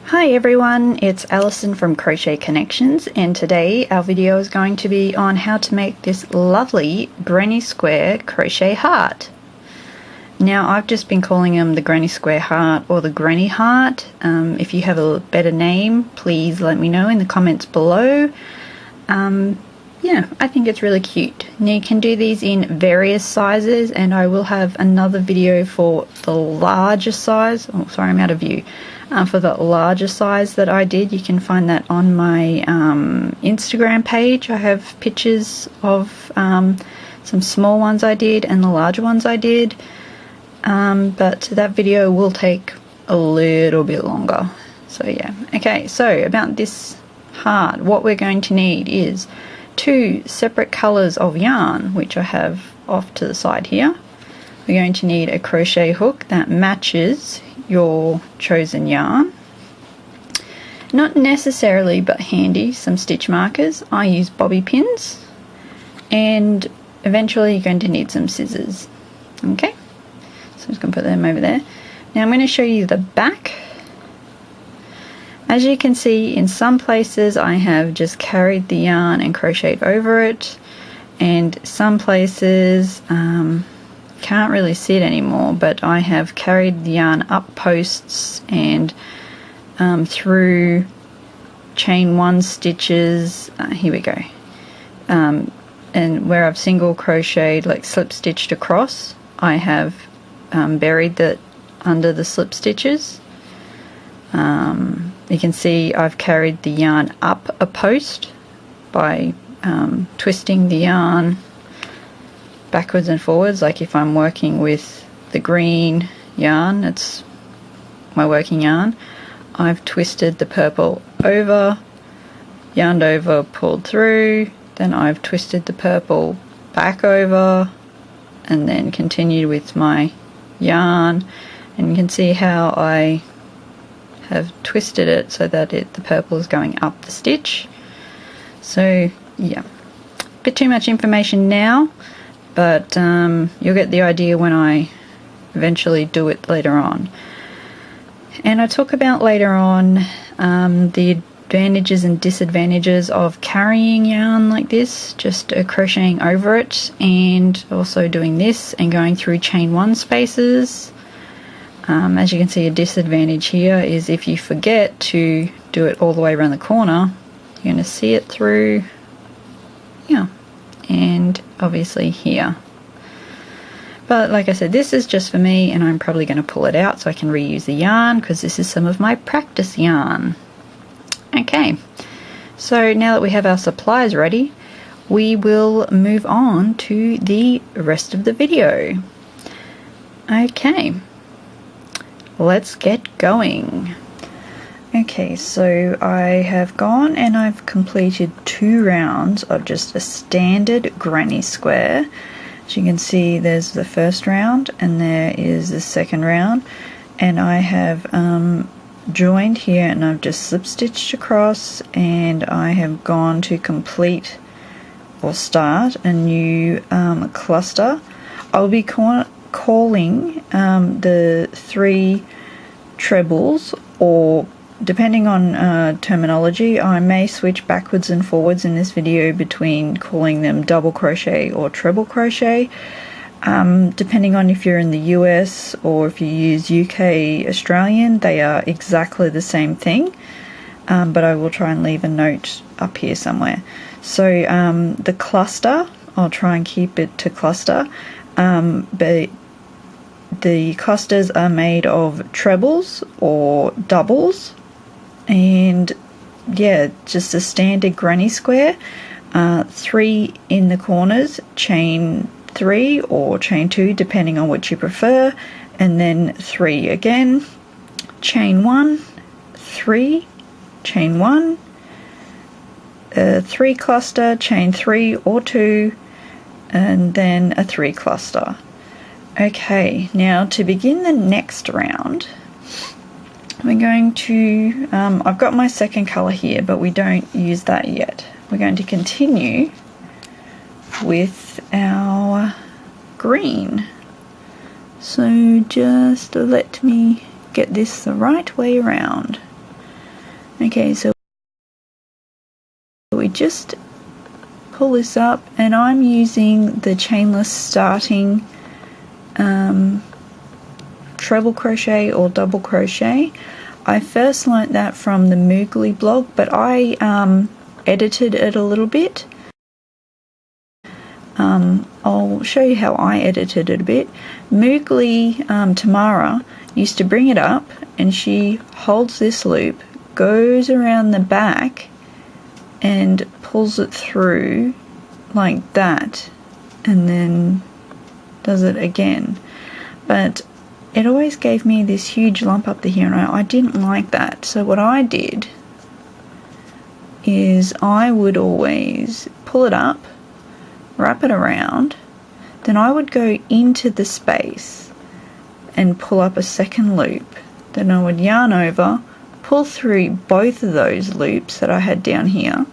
Hi everyone, it's Alison from Crochet Connections, and today our video is going to be on how to make this lovely granny square crochet heart. Now I've just been calling them the granny square heart or the granny heart. If you have a better name, please let me know in the comments below. Yeah, I think it's really cute. Now you can do these in various sizes, and I will have another video for the larger size. Oh, sorry, I'm out of view. For the larger size that I did, you can find that on my Instagram page. I have pictures of some small ones I did and the larger ones I did, but that video will take a little bit longer. So yeah, okay, so about this heart, what we're going to need is 2 separate colors of yarn, which I have off to the side here. We're going to need a crochet hook that matches your chosen yarn. Not necessarily, but handy, some stitch markers. I use bobby pins, and eventually you're going to need some scissors. Okay, so I'm just going to put them over there. Now I'm going to show you the back. As you can see, in some places I have just carried the yarn and crocheted over it, and some places can't really see it anymore, but I have carried the yarn up posts and through chain 1 stitches. Here we go. And where I've single crocheted, like slip stitched across, I have buried that under the slip stitches. You can see I've carried the yarn up a post by twisting the yarn backwards and forwards. Like if I'm working with the green yarn, it's my working yarn, I've twisted the purple over, yarned over, pulled through, then I've twisted the purple back over, and then continued with my yarn. And you can see how I have twisted it so that the purple is going up the stitch. So yeah, a bit too much information now, but you'll get the idea when I eventually do it later on. And I talk about later on the advantages and disadvantages of carrying yarn like this, just crocheting over it, and also doing this and going through chain 1 spaces. As you can see, a disadvantage here is if you forget to do it all the way around the corner, you're going to see it through here and obviously here. But like I said, this is just for me, and I'm probably going to pull it out so I can reuse the yarn, because this is some of my practice yarn. Okay, so now that we have our supplies ready, we will move on to the rest of the video. Okay, let's get going. Okay, so I have gone and I've completed 2 rounds of just a standard granny square. As you can see, there's the first round and there is the second round, and I have joined here and I've just slip stitched across, and I have gone to complete or start a new cluster. I'll be calling the 3 trebles, or depending on terminology, I may switch backwards and forwards in this video between calling them double crochet or treble crochet, depending on if you're in the US or if you use UK Australian. They are exactly the same thing, but I will try and leave a note up here somewhere. So the cluster, I'll try and keep it to cluster, but the clusters are made of trebles or doubles, and yeah, just a standard granny square. 3 in the corners, chain 3 or chain 2 depending on which you prefer, and then 3 again, chain 1, 3, chain 1, 3 cluster, chain 3 or 2, and then a 3 cluster. Okay, now to begin the next round, we're going to, I've got my second colour here, but we don't use that yet. We're going to continue with our green. So just let me get this the right way around. Okay, so we just pull this up, and I'm using the chainless starting treble crochet or double crochet. I first learnt that from the Moogly blog, but I edited it a little bit. I'll show you how I edited it a bit. Moogly, Tamara, used to bring it up, and she holds this loop, goes around the back and pulls it through like that, and then does it again. But it always gave me this huge lump up the here, and I didn't like that. So what I did is I would always pull it up, wrap it around, then I would go into the space and pull up a second loop. Then I would yarn over, pull through both of those loops that I had down here,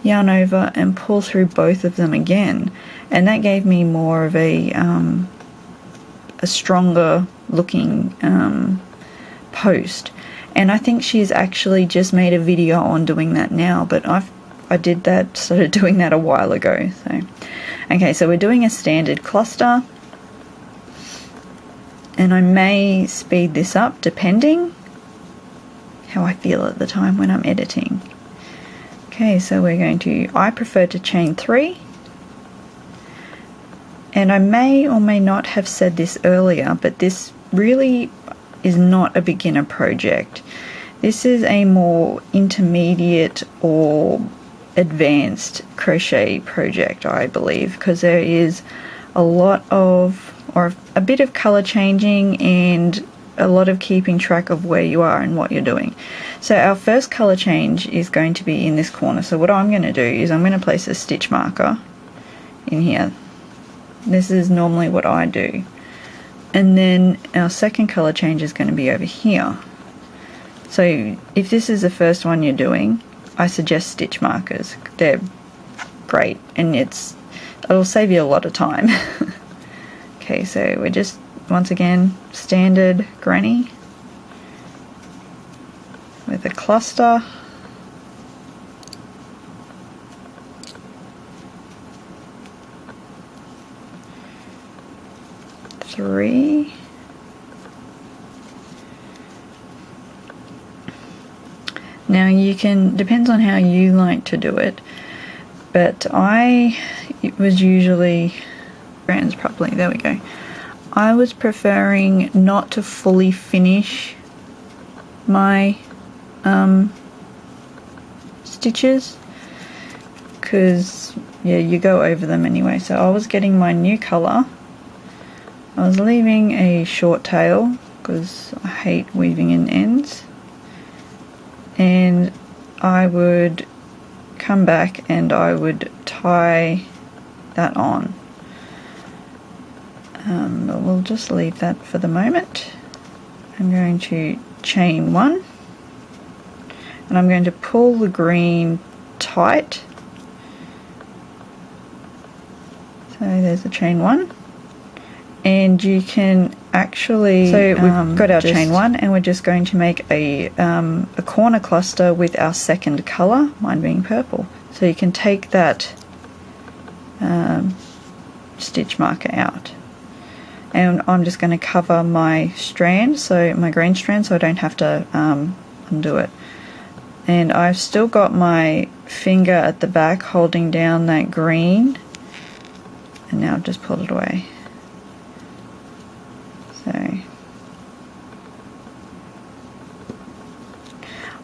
yarn over and pull through both of them again, and that gave me more of a stronger looking post. And I think she's actually just made a video on doing that now, but I started doing that a while ago. So okay, so we're doing a standard cluster, and I may speed this up depending how I feel at the time when I'm editing. Okay, so we're going to, I prefer to chain 3, and I may or may not have said this earlier, but this really is not a beginner project. This is a more intermediate or advanced crochet project, I believe, because there is a lot of, or a bit of color changing and a lot of keeping track of where you are and what you're doing. So our first color change is going to be in this corner. So what I'm going to do is I'm going to place a stitch marker in here. This is normally what I do. And then our second color change is going to be over here. So if this is the first one you're doing, I suggest stitch markers. They're great, and it'll save you a lot of time. Okay, so we're just, once again, standard granny with a cluster. Three. Now you can, depends on how you like to do it, but it was usually, brands properly, there we go. I was preferring not to fully finish my stitches, because yeah, you go over them anyway. So I was getting my new color. I was leaving a short tail because I hate weaving in ends, and I would come back and I would tie that on. But we'll just leave that for the moment. I'm going to chain 1, and I'm going to pull the green tight. So there's the chain 1. And you can actually, so we've got our chain 1, and we're just going to make a corner cluster with our second color, mine being purple. So you can take that stitch marker out, and I'm just going to cover my strand, so my green strand, so I don't have to undo it. And I've still got my finger at the back holding down that green, and now I've just pulled it away. So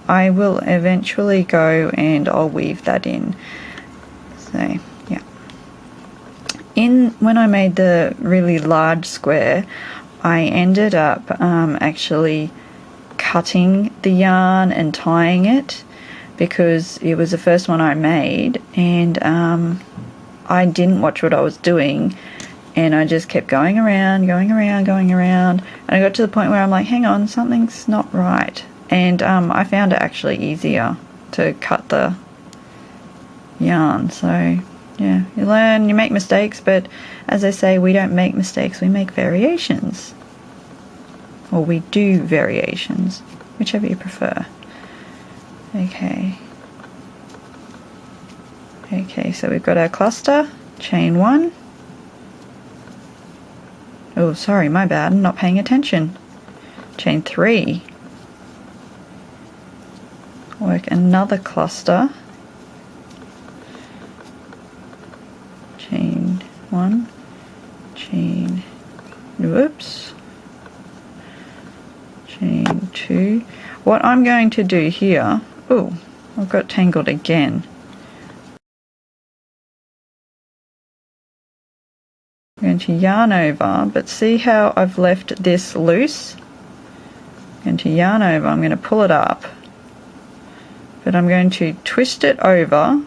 I will eventually go and I'll weave that in. So yeah, when I made the really large square, I ended up actually cutting the yarn and tying it, because it was the first one I made, and I didn't watch what I was doing. And I just kept going around, and I got to the point where I'm like, hang on, something's not right. And I found it actually easier to cut the yarn. So yeah, you learn, you make mistakes, but as I say, we don't make mistakes, we make variations. Or we do variations, whichever you prefer. Okay, so we've got our cluster, chain 1. Oh, sorry, my bad, I'm not paying attention. Chain 3. Work another cluster. Chain 1, chain, whoops, chain 2. What I'm going to do here, oh, I've got tangled again. I'm going to yarn over, but see how I've left this loose? I'm going to yarn over, I'm going to pull it up, but I'm going to twist it over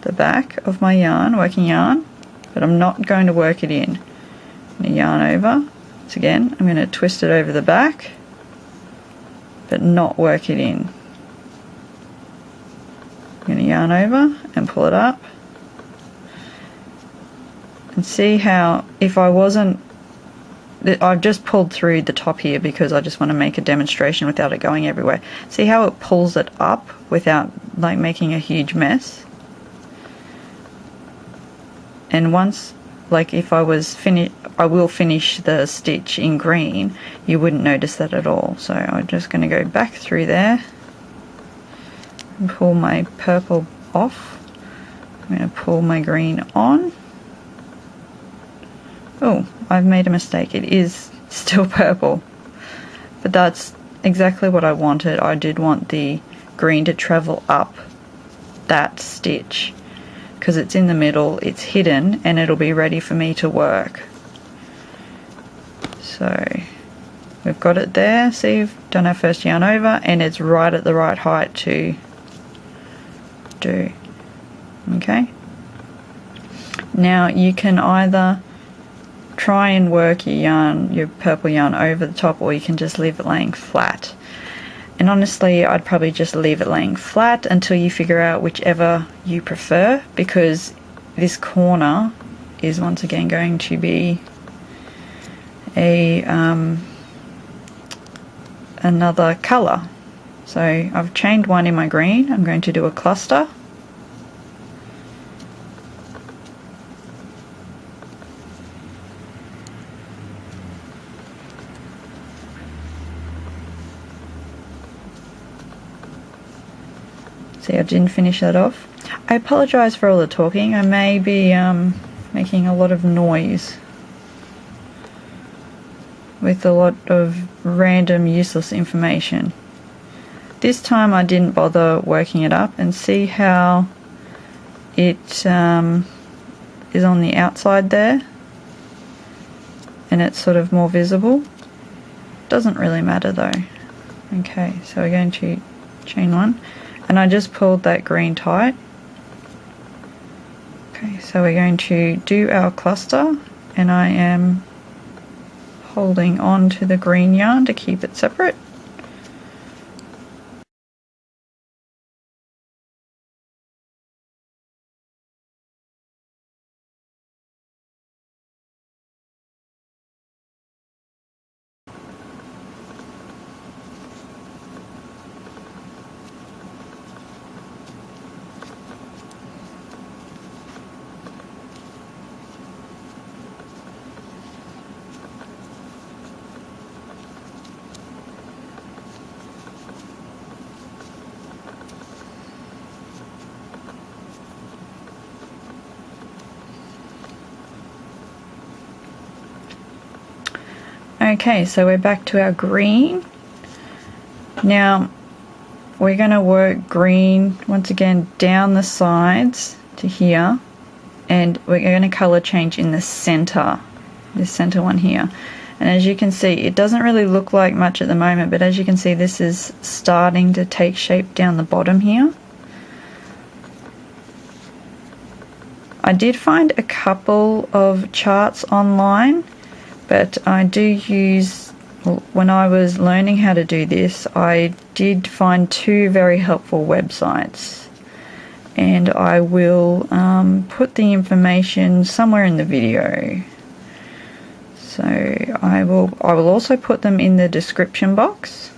the back of my yarn, working yarn, but I'm not going to work it in. I'm going to yarn over, once again, I'm going to twist it over the back, but not work it in. I'm going to yarn over and pull it up. And see how, if I wasn't, I've just pulled through the top here because I just want to make a demonstration without it going everywhere. See how it pulls it up without like making a huge mess? And once, like if I was I will finish the stitch in green, you wouldn't notice that at all. So I'm just going to go back through there and pull my purple off. I'm going to pull my green on. Oh, I've made a mistake. It is still purple, but that's exactly what I wanted. I did want the green to travel up that stitch because it's in the middle, it's hidden, and it'll be ready for me to work. So we've got it there. See, we've done our first yarn over, and it's right at the right height to do. Okay. Now you can either try and work your yarn, your purple yarn over the top, or you can just leave it laying flat. And honestly, I'd probably just leave it laying flat until you figure out whichever you prefer, because this corner is once again going to be a another color. So I've chained 1 in my green. I'm going to do a cluster. See, I didn't finish that off. I apologize for all the talking. I may be making a lot of noise with a lot of random useless information. This time I didn't bother working it up, and see how it is on the outside there and it's sort of more visible. Doesn't really matter though. Okay, so we're going to chain 1. And I just pulled that green tight. Okay, so we're going to do our cluster, and I am holding on to the green yarn to keep it separate. Okay, so we're back to our green. Now we're going to work green once again down the sides to here, and we're going to color change in the center, this center one here. And as you can see, it doesn't really look like much at the moment, but as you can see, this is starting to take shape down the bottom here. I did find a couple of charts online, but I do use, when I was learning how to do this, I did find 2 very helpful websites, and I will put the information somewhere in the video. So I will also put them in the description box.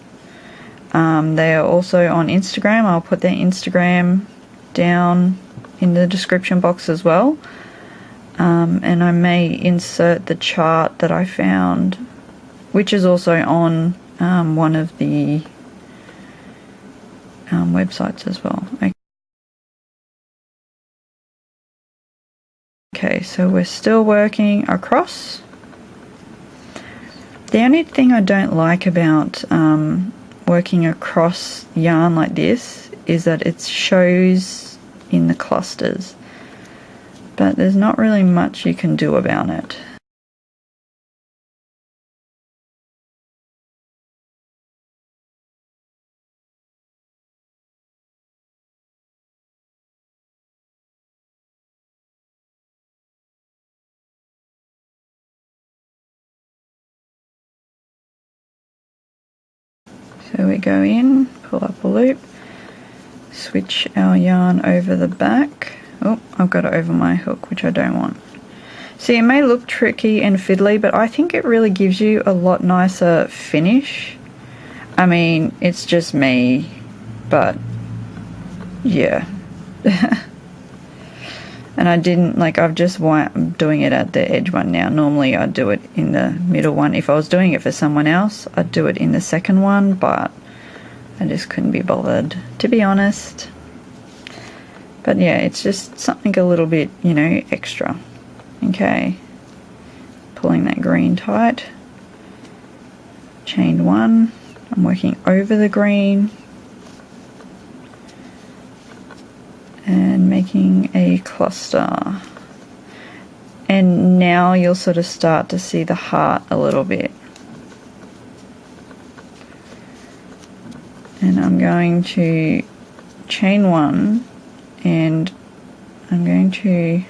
They are also on Instagram. I'll put their Instagram down in the description box as well. And I may insert the chart that I found, which is also on one of the websites as well. Okay, so we're still working across. The only thing I don't like about working across yarn like this is that it shows in the clusters, but there's not really much you can do about it. So we go in, pull up a loop, switch our yarn over the back. Oh, I've got it over my hook, which I don't want. See, it may look tricky and fiddly, but I think it really gives you a lot nicer finish. I mean, it's just me, but yeah. And I didn't, like, I'm doing it at the edge one now. Normally I'd do it in the middle one. If I was doing it for someone else, I'd do it in the second one, but I just couldn't be bothered, to be honest. But yeah, it's just something a little bit, you know, extra. Okay. Pulling that green tight. Chain one. I'm working over the green. And making a cluster. And now you'll sort of start to see the heart a little bit. And I'm going to chain one, and I'm going to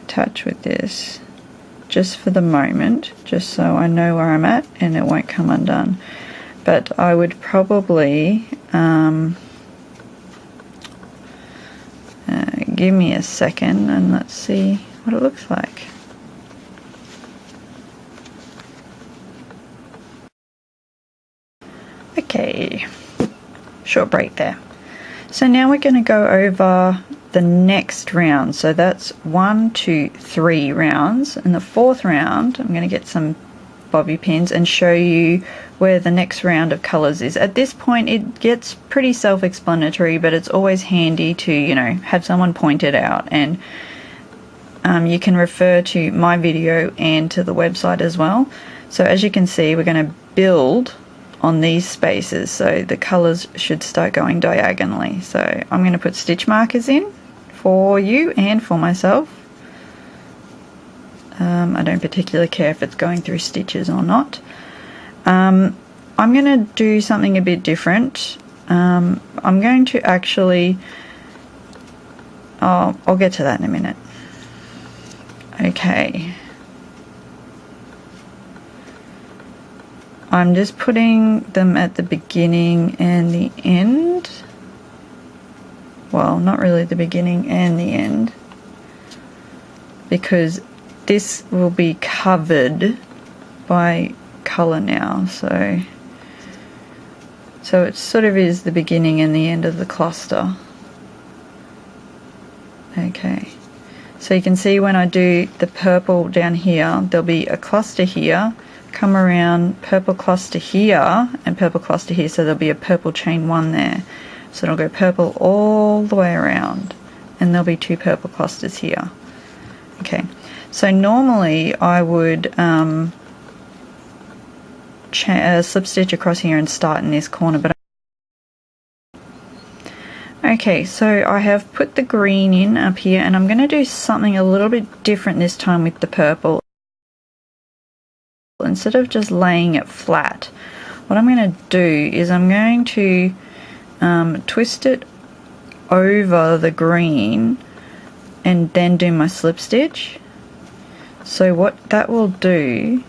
attach with this just for the moment, just so I know where I'm at and it won't come undone. But I would probably give me a second and let's see what it looks like. Okay, short break there. So now we're going to go over the next round. So that's 1, 2, 3 rounds, and the 4th round I'm going to get some bobby pins and show you where the next round of colors is. At this point it gets pretty self-explanatory, but it's always handy to, you know, have someone point it out, and you can refer to my video and to the website as well. So as you can see, we're going to build on these spaces, so the colors should start going diagonally. So I'm going to put stitch markers in for you and for myself. I don't particularly care if it's going through stitches or not. I'm going to do something a bit different. I'm going to actually, I'll get to that in a minute. Okay. I'm just putting them at the beginning and the end. Well, not really the beginning and the end, because this will be covered by colour now, so it sort of is the beginning and the end of the cluster. Okay, so you can see when I do the purple down here, there'll be a cluster here, come around, purple cluster here and purple cluster here, so there'll be a purple chain one there. So it'll go purple all the way around, and there'll be 2 purple clusters here. Okay, so normally I would slip stitch across here and start in this corner, but okay, so I have put the green in up here, and I'm going to do something a little bit different this time with the purple. Instead of just laying it flat, what I'm going to do is I'm going to twist it over the green and then do my slip stitch. So what that will do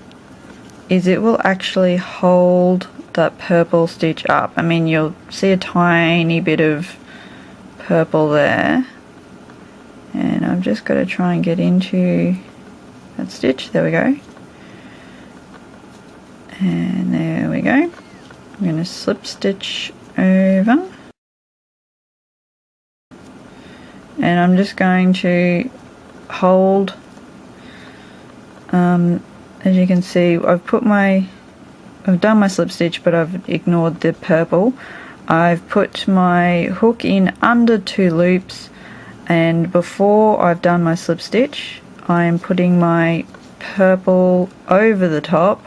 is it will actually hold that purple stitch up. I mean, you'll see a tiny bit of purple there, and I've just got to try and get into that stitch. There we go. And there we go. I'm going to slip stitch over, and I'm just going to hold, as you can see, I've done my slip stitch, but I've ignored the purple. I've put my hook in under 2 loops, and before I've done my slip stitch, I'm putting my purple over the top,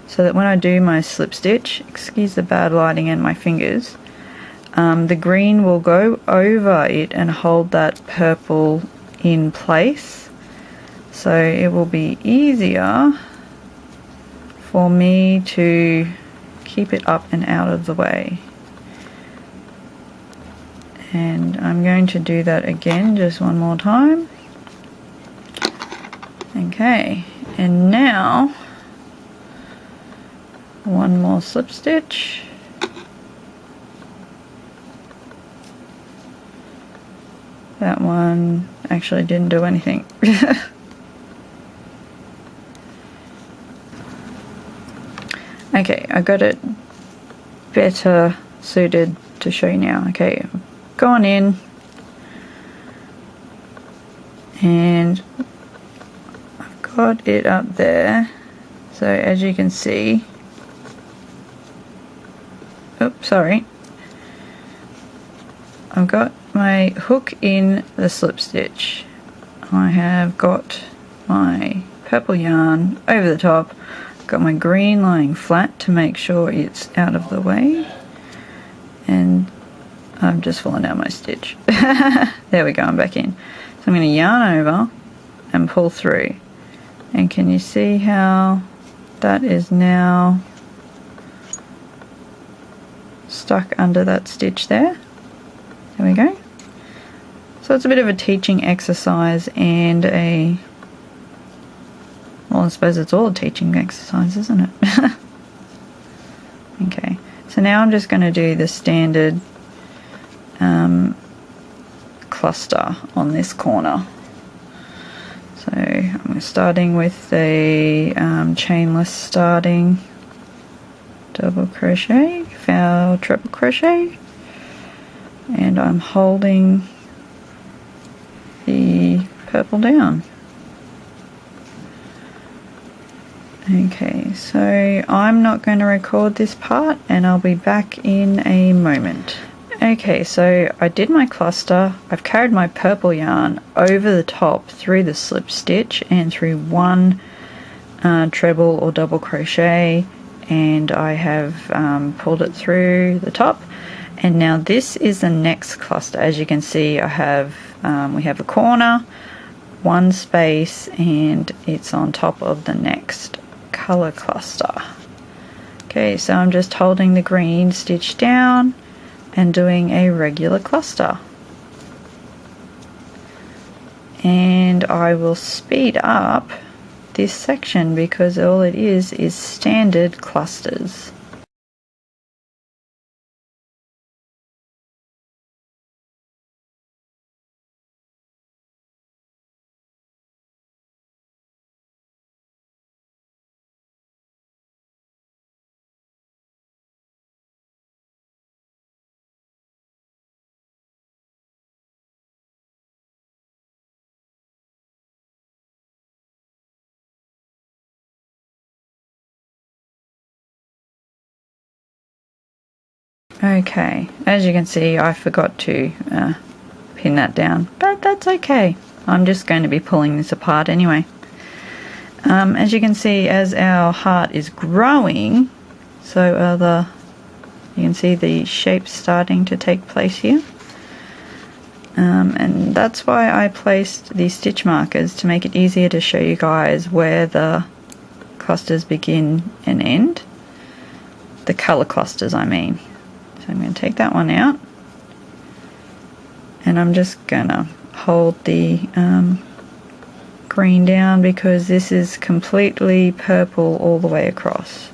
so that when I do my slip stitch, excuse the bad lighting and my fingers, the green will go over it and hold that purple in place, so it will be easier for me to keep it up and out of the way. And I'm going to do that again just one more time. Okay, and now one more slip stitch. That one actually didn't do anything. Okay, I got it better suited to show you now. Okay, gone in, and I've got it up there, so as you can see, oops, sorry, I've got my hook in the slip stitch. I have got my purple yarn over the top, got my green lying flat to make sure it's out of the way, and I've just fallen out my stitch. There we go, I'm back in. So I'm going to yarn over and pull through, and can you see how that is now stuck under that stitch there? There we go. So it's a bit of a teaching exercise and well, I suppose it's all a teaching exercise, isn't it? Okay, so now I'm just going to do the standard cluster on this corner. So I'm starting with the chainless starting double crochet, foul triple crochet, and I'm holding the purple down. Okay, so I'm not going to record this part, and I'll be back in a moment. Okay, so I did my cluster. I've carried my purple yarn over the top through the slip stitch and through one treble or double crochet, and I have pulled it through the top. And now this is the next cluster. As you can see, I have we have a corner, one space, and it's on top of the next color cluster. Okay, so I'm just holding the green stitch down and doing a regular cluster. And I will speed up this section because all it is standard clusters. Okay, as you can see, I forgot to pin that down, but that's okay. I'm just going to be pulling this apart anyway. As you can see, as our heart is growing, so you can see the shapes starting to take place here. And that's why I placed these stitch markers, to make it easier to show you guys where the clusters begin and end. The color clusters, I mean. So I'm going to take that one out, and I'm just going to hold the green down because this is completely purple all the way across.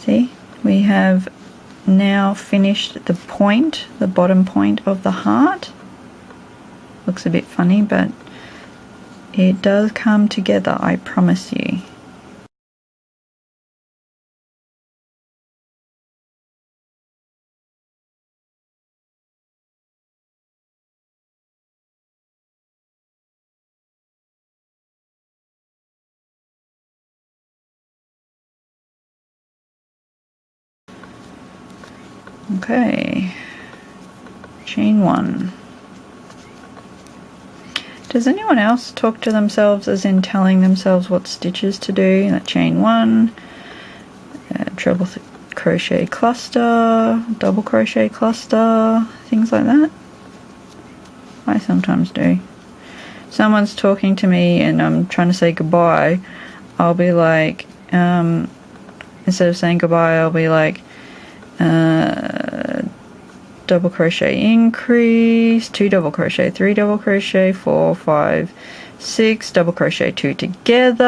See, we have now finished the point, the bottom point of the heart. Looks a bit funny, but it does come together, I promise you. Okay, chain 1. Does anyone else talk to themselves as in telling themselves what stitches to do? Like chain 1, treble crochet cluster, double crochet cluster, things like that? I sometimes do. Someone's talking to me and I'm trying to say goodbye, I'll be like, instead of saying goodbye, I'll be like, double crochet increase, 2 double crochet, 3 double crochet, 4, 5, 6 double crochet 2 together,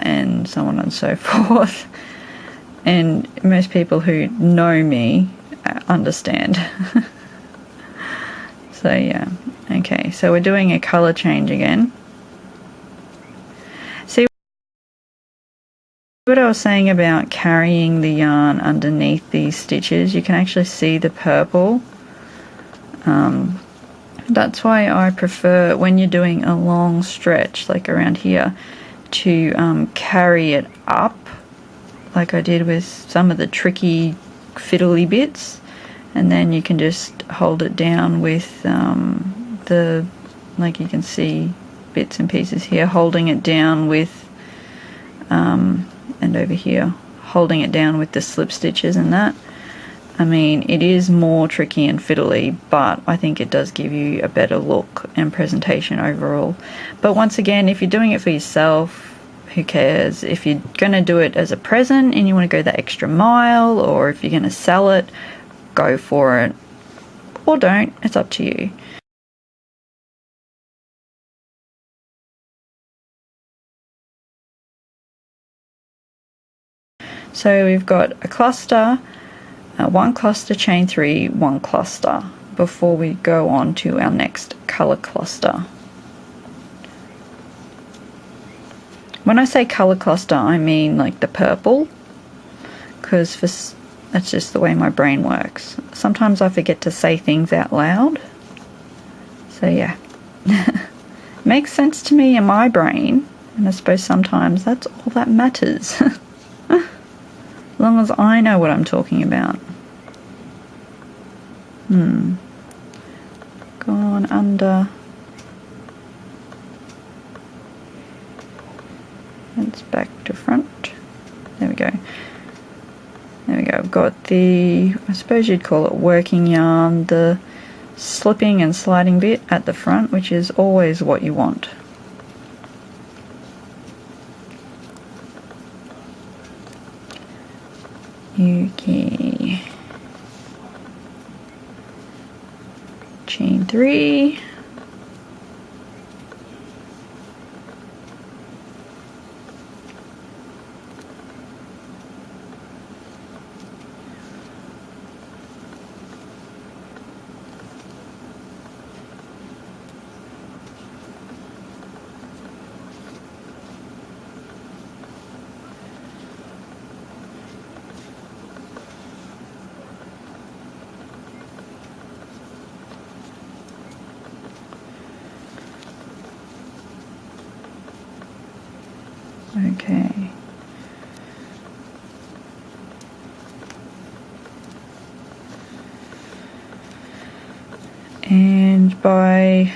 and so on and so forth. And most people who know me understand. So yeah, okay, so we're doing a color change again. See what I was saying about carrying the yarn underneath these stitches? You can actually see the purple. That's why I prefer, when you're doing a long stretch like around here, to carry it up like I did with some of the tricky fiddly bits, and then you can just hold it down with the, like you can see bits and pieces here, holding it down with and over here holding it down with the slip stitches and that. I mean, it is more tricky and fiddly, but I think it does give you a better look and presentation overall. But once again, if you're doing it for yourself, who cares? If you're going to do it as a present and you want to go the extra mile, or if you're going to sell it, go for it, or don't. It's up to you. So we've got a cluster, 1 cluster, chain 3, 1 cluster, before we go on to our next color cluster. When I say color cluster, I mean like the purple, because that's just the way my brain works. Sometimes I forget to say things out loud. So yeah, makes sense to me in my brain, and I suppose sometimes that's all that matters. As long as I know what I'm talking about. Gone under. It's back to front. There we go. There we go. I've got the, I suppose you'd call it working yarn, the slipping and sliding bit at the front, which is always what you want. Okay. Chain 3. Okay. And by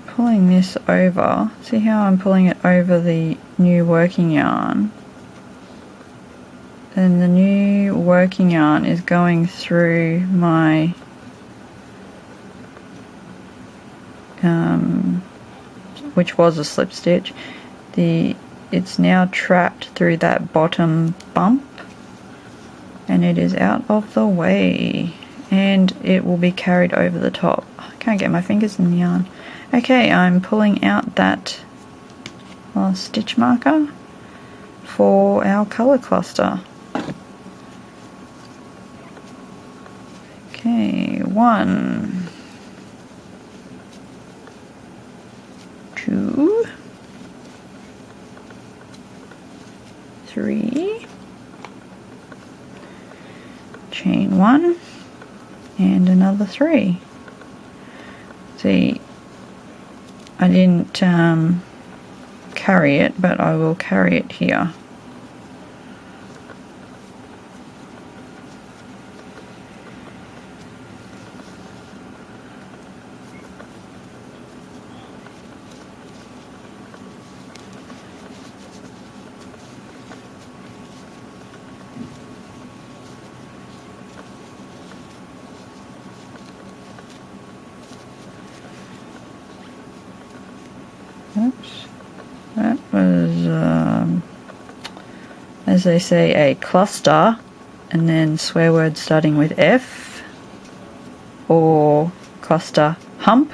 pulling this over, see how I'm pulling it over the new working yarn? Then the new working yarn is going through my which was a slip stitch. It's now trapped through that bottom bump, and it is out of the way, and it will be carried over the top. I can't get my fingers in the yarn. Okay, I'm pulling out that last stitch marker for our color cluster. 1, 2, 3, chain 1, and another 3. See, I didn't carry it, but I will carry it here. Oops, that was, as they say, a cluster, and then swear words starting with F, or cluster hump.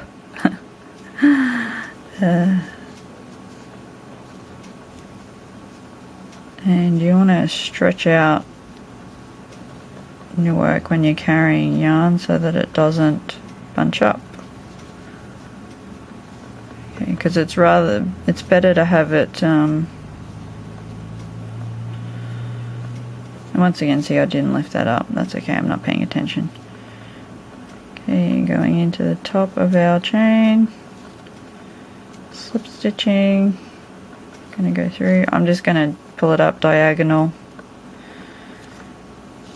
And you want to stretch out your work when you're carrying yarn so that it doesn't bunch up. Because it's better to have it, and once again, see, I didn't lift that up. That's okay, I'm not paying attention. Okay, going into the top of our chain, slip stitching, gonna go through. I'm just gonna pull it up diagonal,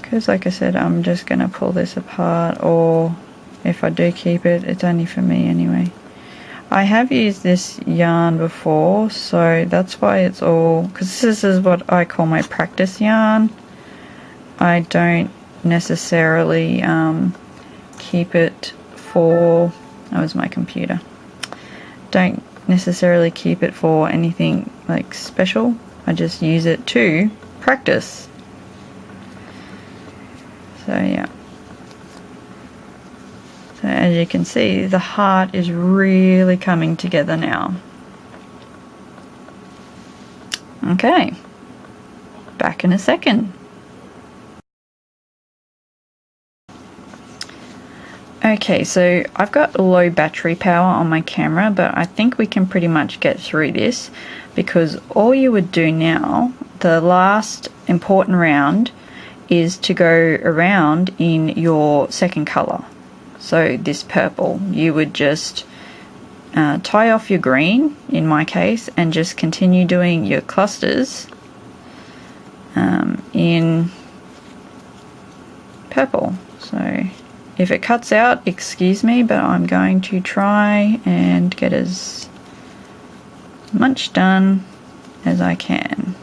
because like I said, I'm just gonna pull this apart, or if I do keep it, it's only for me anyway. I have used this yarn before, so that's why it's all, because this is what I call my practice yarn. I don't necessarily keep it for, that was my computer, don't necessarily keep it for anything like special. I just use it to practice. So yeah. So as you can see, the heart is really coming together now. Okay, back in a second. Okay, so I've got low battery power on my camera, but I think we can pretty much get through this, because all you would do now, the last important round, is to go around in your second color. So this purple, you would just tie off your green, in my case, and just continue doing your clusters in purple. So if it cuts out, excuse me, but I'm going to try and get as much done as I can.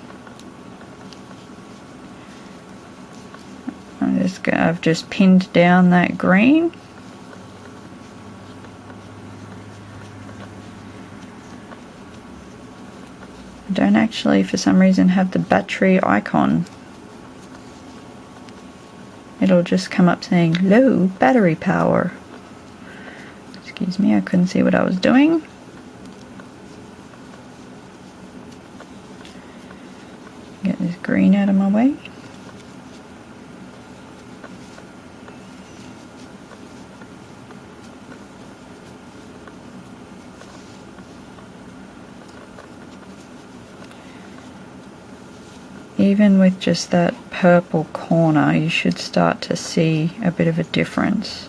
I've just pinned down that green. I don't actually, for some reason, have the battery icon. It'll just come up saying low battery power. Excuse me, I couldn't see what I was doing. Get this green out of my way. Even with just that purple corner, you should start to see a bit of a difference.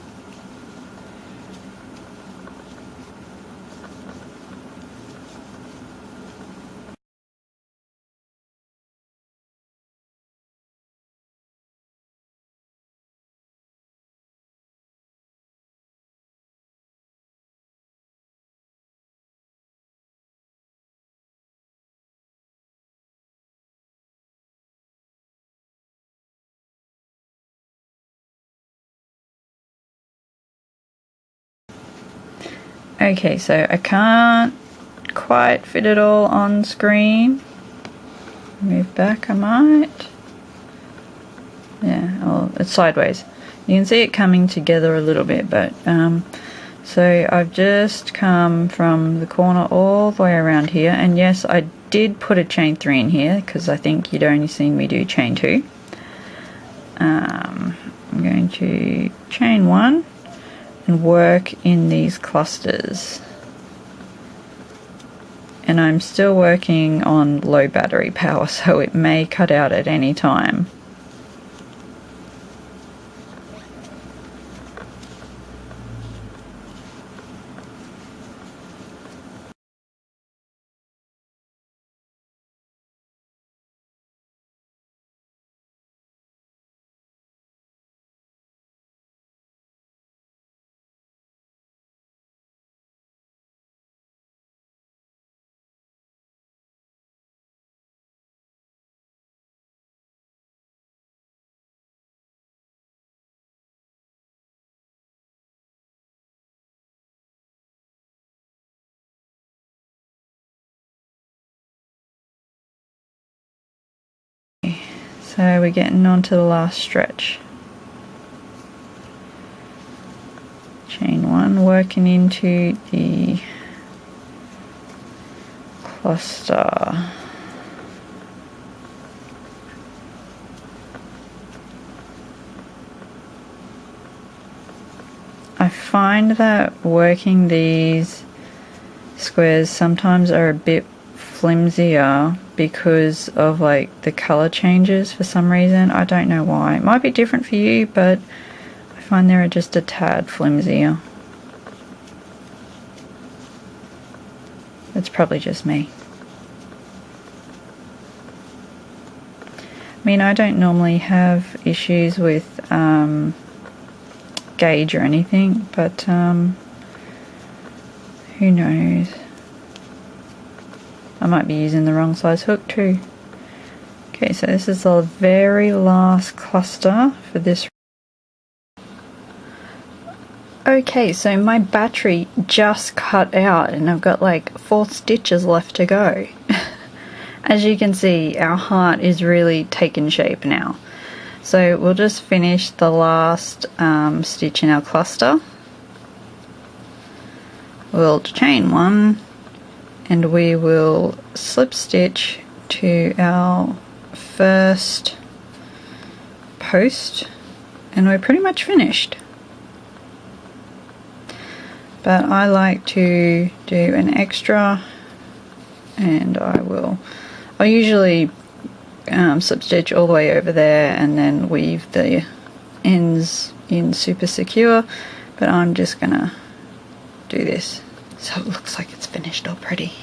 Okay, so I can't quite fit it all on screen. Move back, I might. Yeah, oh, it's sideways. You can see it coming together a little bit, but so I've just come from the corner all the way around here, and yes, I did put a chain 3 in here because I think you'd only seen me do chain 2. I'm going to chain 1, and work in these clusters. And I'm still working on low battery power, so it may cut out at any time. So we're getting on to the last stretch. Chain 1, working into the cluster. I find that working these squares sometimes are a bit flimsier because of like the color changes for some reason. I don't know why. It might be different for you, but I find they're just a tad flimsier. It's probably just me. I mean, I don't normally have issues with gauge or anything, but who knows? I might be using the wrong size hook too. Okay, so this is the very last cluster for this. Okay, so my battery just cut out and I've got like 4 stitches left to go. As you can see, our heart is really taking shape now. So we'll just finish the last stitch in our cluster. We'll chain 1 and we will slip stitch to our first post and we're pretty much finished. But I like to do an extra, and I'll usually slip stitch all the way over there and then weave the ends in super secure, but I'm just gonna do this so it looks like it's finished already.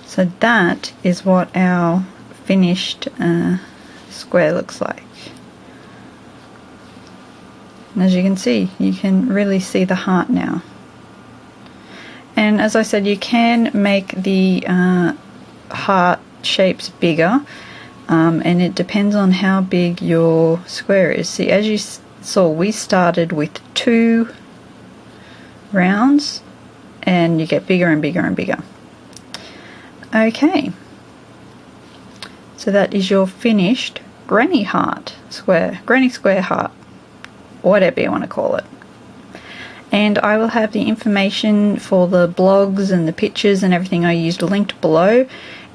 So that is what our finished square looks like. And as you can see, you can really see the heart now. And as I said, you can make the heart shapes bigger, and it depends on how big your square is. See, as you saw, we started with 2 rounds and you get bigger and bigger and bigger. Okay, so that is your finished granny heart square, granny square heart, whatever you want to call it. And I will have the information for the blogs and the pictures and everything I used linked below,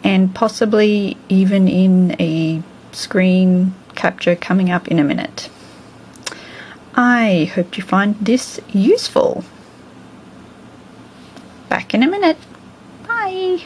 and possibly even in a screen capture coming up in a minute. I hope you find this useful. Back in a minute. Bye.